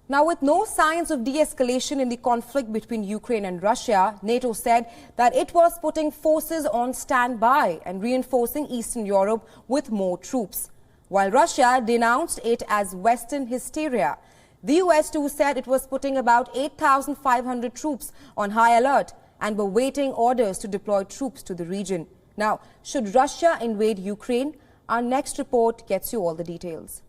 Now, with no signs of de-escalation in the conflict between Ukraine and Russia, NATO said that it was putting forces on standby and reinforcing Eastern Europe with more troops, while Russia denounced it as Western hysteria. The US too said it was putting about 8,500 troops on high alert and were waiting orders to deploy troops to the region. Now, should Russia invade Ukraine? Our next report gets you all the details.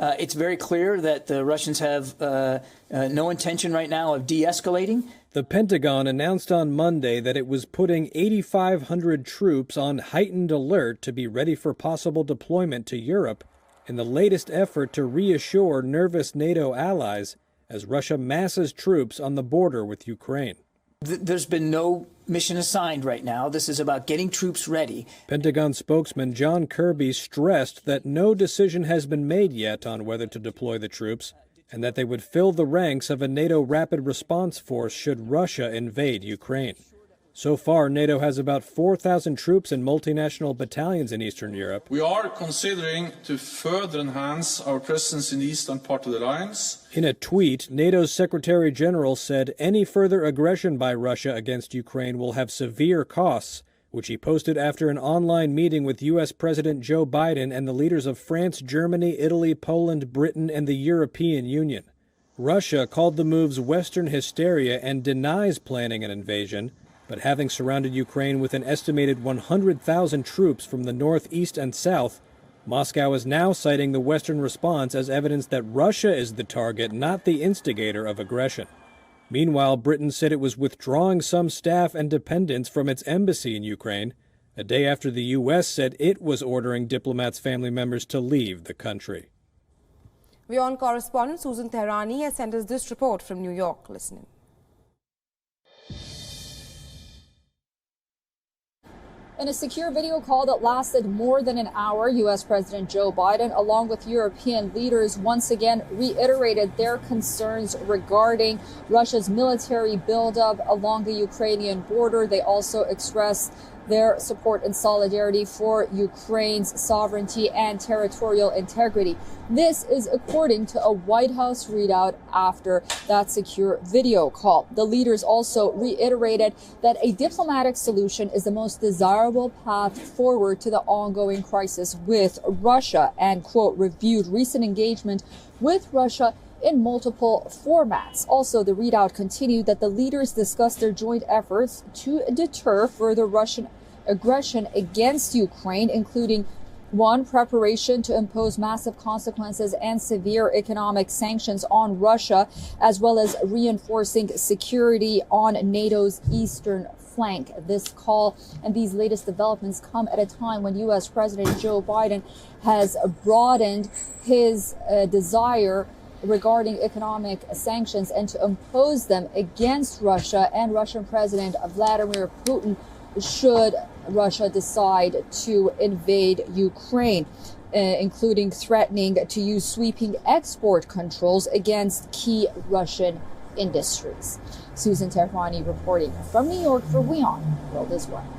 It's very clear that the Russians have no intention right now of de-escalating. The Pentagon announced on Monday that it was putting 8,500 troops on heightened alert to be ready for possible deployment to Europe in the latest effort to reassure nervous NATO allies as Russia masses troops on the border with Ukraine. There's been no mission assigned right now. This is about getting troops ready. Pentagon spokesman John Kirby stressed that no decision has been made yet on whether to deploy the troops and that they would fill the ranks of a NATO rapid response force should Russia invade Ukraine. So far, NATO has about 4,000 troops and multinational battalions in Eastern Europe. We are considering to further enhance our presence in the eastern part of the alliance. In a tweet, NATO's Secretary General said any further aggression by Russia against Ukraine will have severe costs, which he posted after an online meeting with U.S. President Joe Biden and the leaders of France, Germany, Italy, Poland, Britain, and the European Union. Russia called the moves Western hysteria and denies planning an invasion. But having surrounded Ukraine with an estimated 100,000 troops from the north, east, and south, Moscow is now citing the Western response as evidence that Russia is the target, not the instigator of aggression. Meanwhile, Britain said it was withdrawing some staff and dependents from its embassy in Ukraine, a day after the U.S. said it was ordering diplomats' family members to leave the country. WION correspondent Susan Tehrani has sent us this report from New York. Listening. In a secure video call that lasted more than an hour, U.S. President Joe Biden, along with European leaders, once again reiterated their concerns regarding Russia's military buildup along the Ukrainian border. They also expressed their support and solidarity for Ukraine's sovereignty and territorial integrity. This is according to a White House readout after that secure video call. The leaders also reiterated that a diplomatic solution is the most desirable path forward to the ongoing crisis with Russia and, quote, reviewed recent engagement with Russia in multiple formats. Also, the readout continued that the leaders discussed their joint efforts to deter further Russian aggression against Ukraine, including one, preparation to impose massive consequences and severe economic sanctions on Russia, as well as reinforcing security on NATO's eastern flank. This call and these latest developments come at a time when U.S. President Joe Biden has broadened his desire regarding economic sanctions and to impose them against Russia and Russian President Vladimir Putin should Russia decide to invade Ukraine, including threatening to use sweeping export controls against key Russian industries. Susan Tehrani reporting from New York for WION The World.